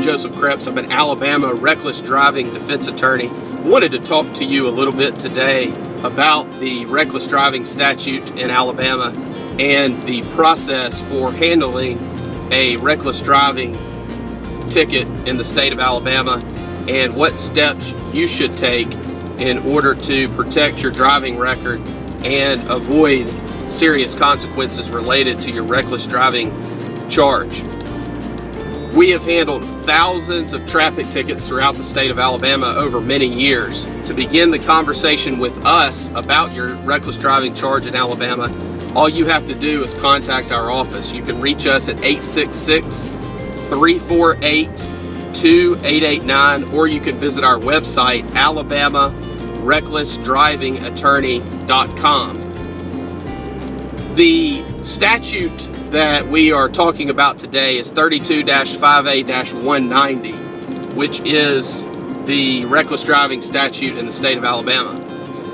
Joseph Kreps. I'm an Alabama reckless driving defense attorney. I wanted to talk to you a little bit today about the reckless driving statute in Alabama and the process for handling a reckless driving ticket in the state of Alabama and what steps you should take in order to protect your driving record and avoid serious consequences related to your reckless driving charge. We have handled thousands of traffic tickets throughout the state of Alabama over many years. To begin the conversation with us about your reckless driving charge in Alabama, all you have to do is contact our office. You can reach us at 866-348-2889, or you can visit our website, alabamarecklessdrivingattorney.com. The statute that we are talking about today is 32-5A-190, which is the reckless driving statute in the state of Alabama.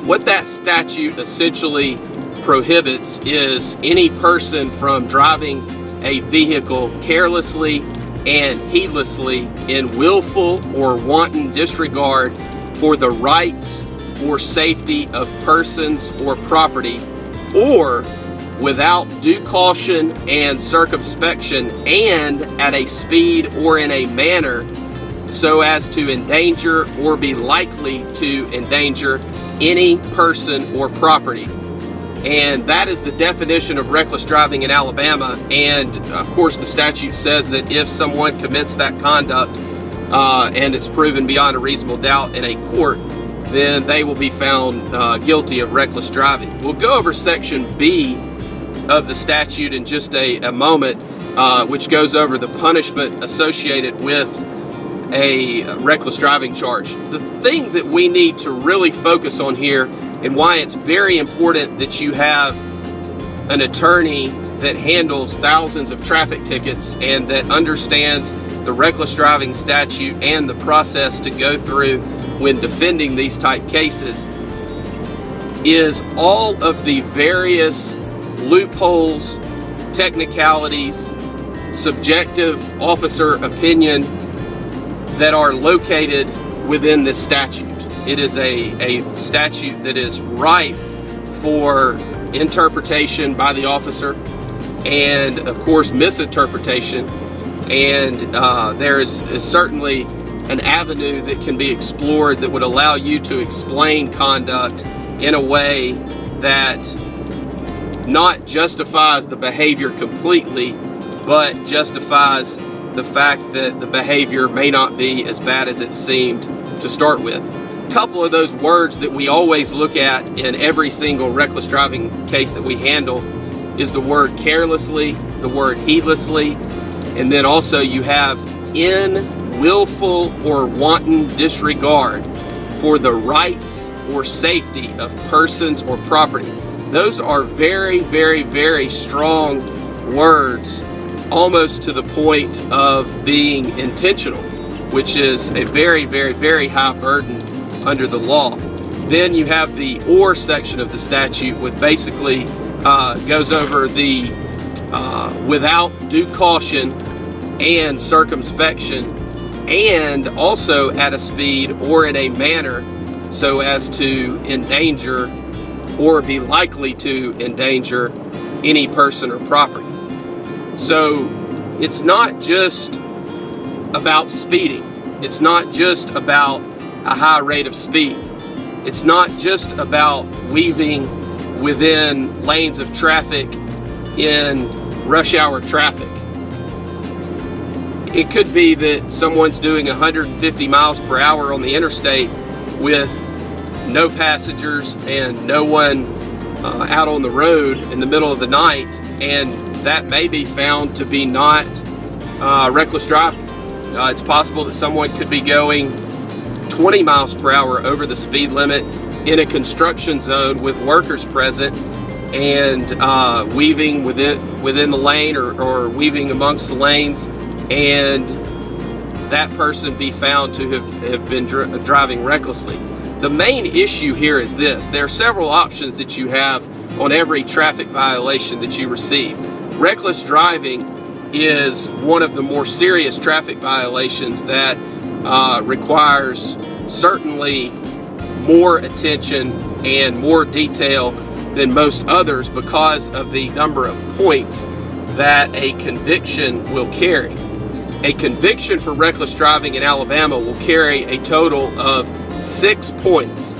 What that statute essentially prohibits is any person from driving a vehicle carelessly and heedlessly in willful or wanton disregard for the rights or safety of persons or property, or without due caution and circumspection and at a speed or in a manner so as to endanger or be likely to endanger any person or property. And that is the definition of reckless driving in Alabama. And of course the statute says that if someone commits that conduct and it's proven beyond a reasonable doubt in a court, then they will be found guilty of reckless driving. We'll go over section B of the statute in just a moment, which goes over the punishment associated with a reckless driving charge. The thing that we need to really focus on here, and why it's very important that you have an attorney that handles thousands of traffic tickets and that understands the reckless driving statute and the process to go through when defending these type cases, is all of the various loopholes, technicalities, subjective officer opinion that are located within this statute. It is a statute that is ripe for interpretation by the officer and of course misinterpretation, and there is certainly an avenue that can be explored that would allow you to explain conduct in a way that not justifies the behavior completely, but justifies the fact that the behavior may not be as bad as it seemed to start with. A couple of those words that we always look at in every single reckless driving case that we handle is the word carelessly, the word heedlessly, and then also you have in willful or wanton disregard for the rights or safety of persons or property. Those are very, very, very strong words, almost to the point of being intentional, which is a very, very, very high burden under the law. Then you have the or section of the statute, which basically goes over the without due caution and circumspection, and also at a speed or in a manner so as to endanger or be likely to endanger any person or property. So it's not just about speeding. It's not just about a high rate of speed. It's not just about weaving within lanes of traffic in rush hour traffic. It could be that someone's doing 150 miles per hour on the interstate with no passengers and no one out on the road in the middle of the night, and that may be found to be not reckless driving. It's possible that someone could be going 20 miles per hour over the speed limit in a construction zone with workers present and weaving within the lane or weaving amongst the lanes, and that person be found to have been driving recklessly. The main issue here is this: there are several options that you have on every traffic violation that you receive. Reckless driving is one of the more serious traffic violations that requires certainly more attention and more detail than most others because of the number of points that a conviction will carry. A conviction for reckless driving in Alabama will carry a total of 6 points.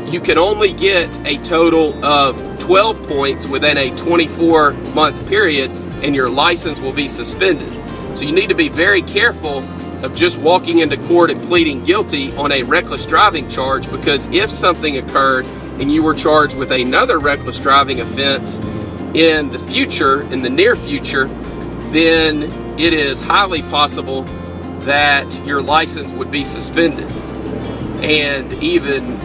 You can only get a total of 12 points within a 24-month period, and your license will be suspended. So you need to be very careful of just walking into court and pleading guilty on a reckless driving charge, because if something occurred and you were charged with another reckless driving offense in the future, in the near future, then it is highly possible that your license would be suspended. And even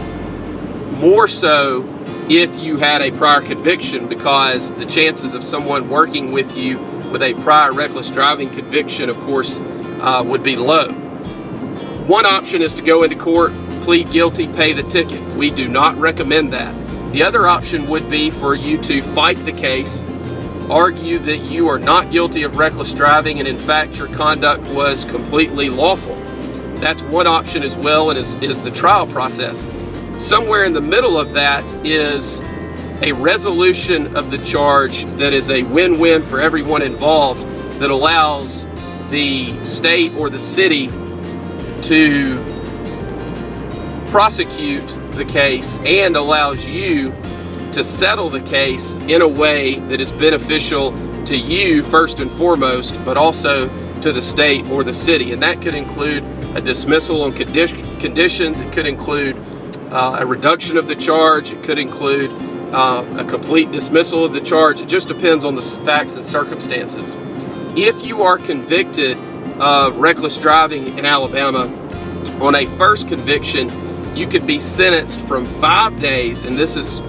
more so if you had a prior conviction, because the chances of someone working with you with a prior reckless driving conviction, of course, would be low. One option is to go into court, plead guilty, pay the ticket. We do not recommend that. The other option would be for you to fight the case, argue that you are not guilty of reckless driving and in fact your conduct was completely lawful. That's one option as well, and is the trial process. Somewhere in the middle of that is a resolution of the charge that is a win-win for everyone involved, that allows the state or the city to prosecute the case and allows you to settle the case in a way that is beneficial to you first and foremost, but also to the state or the city. And that could include a dismissal on conditions. It could include a reduction of the charge. It could include a complete dismissal of the charge. It just depends on the facts and circumstances. If you are convicted of reckless driving in Alabama on a first conviction, you could be sentenced from 5 days, and this is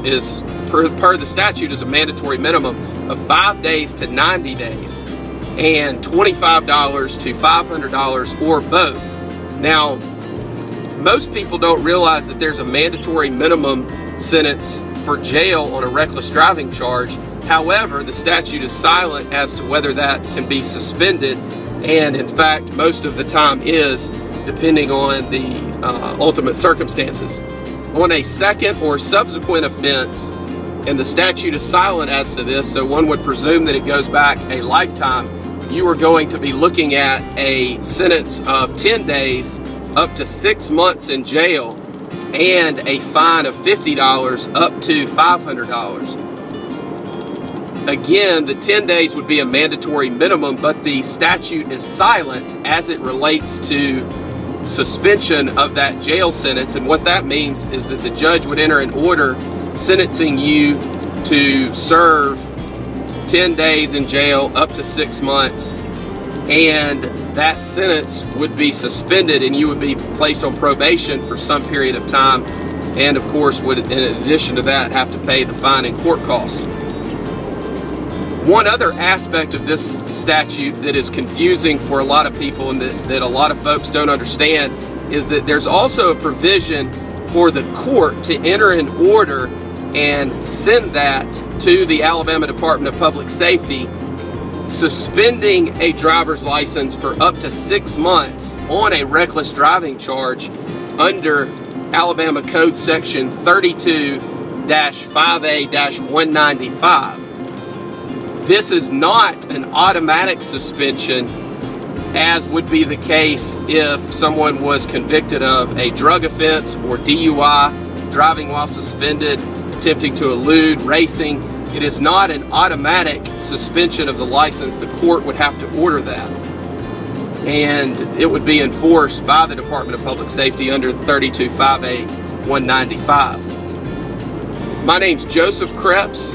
per the statute is a mandatory minimum of 5 days to 90 days, and $25 to $500 or both. Now, most people don't realize that there's a mandatory minimum sentence for jail on a reckless driving charge. However, the statute is silent as to whether that can be suspended, and in fact, most of the time is, depending on the ultimate circumstances. On a second or subsequent offense, and the statute is silent as to this, so one would presume that it goes back a lifetime, you are going to be looking at a sentence of 10 days up to 6 months in jail and a fine of $50 up to $500. Again, the 10 days would be a mandatory minimum, but the statute is silent as it relates to suspension of that jail sentence. And what that means is that the judge would enter an order sentencing you to serve 10 days in jail up to 6 months, and that sentence would be suspended and you would be placed on probation for some period of time, and of course would, in addition to that, have to pay the fine and court costs. One other aspect of this statute that is confusing for a lot of people and that a lot of folks don't understand is that there's also a provision for the court to enter an order and send that to the Alabama Department of Public Safety, suspending a driver's license for up to 6 months on a reckless driving charge under Alabama Code Section 32-5A-195. This is not an automatic suspension, as would be the case if someone was convicted of a drug offense or DUI, driving while suspended, attempting to elude, racing. It is not an automatic suspension of the license. The court would have to order that, and it would be enforced by the Department of Public Safety under 32-5A-195. My name's Joseph Kreps.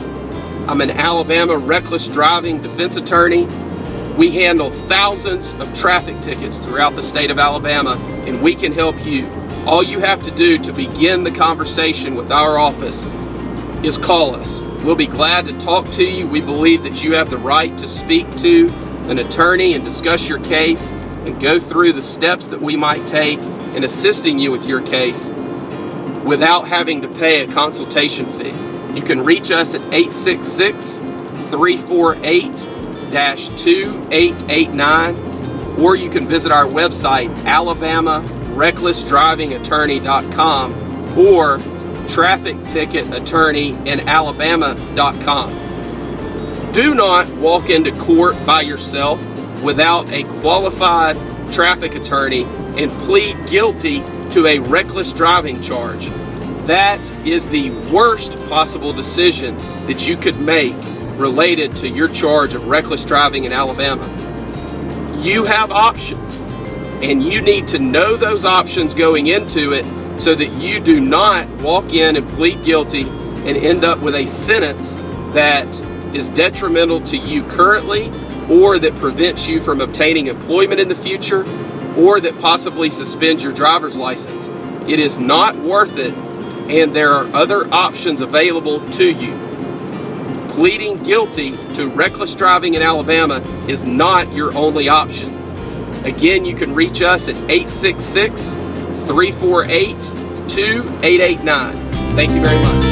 I'm an Alabama reckless driving defense attorney. We handle thousands of traffic tickets throughout the state of Alabama, and we can help you. All you have to do to begin the conversation with our office is call us. We'll be glad to talk to you. We believe that you have the right to speak to an attorney and discuss your case and go through the steps that we might take in assisting you with your case without having to pay a consultation fee. You can reach us at 866-348-8888. 2889, or you can visit our website, alabamarecklessdrivingattorney.com or trafficticketattorneyinalabama.com. Do not walk into court by yourself without a qualified traffic attorney and plead guilty to a reckless driving charge. That is the worst possible decision that you could make related to your charge of reckless driving in Alabama. You have options, and you need to know those options going into it so that you do not walk in and plead guilty and end up with a sentence that is detrimental to you currently, or that prevents you from obtaining employment in the future, or that possibly suspends your driver's license. It is not worth it, and there are other options available to you. Pleading guilty to reckless driving in Alabama is not your only option. Again, you can reach us at 866-348-2889. Thank you very much.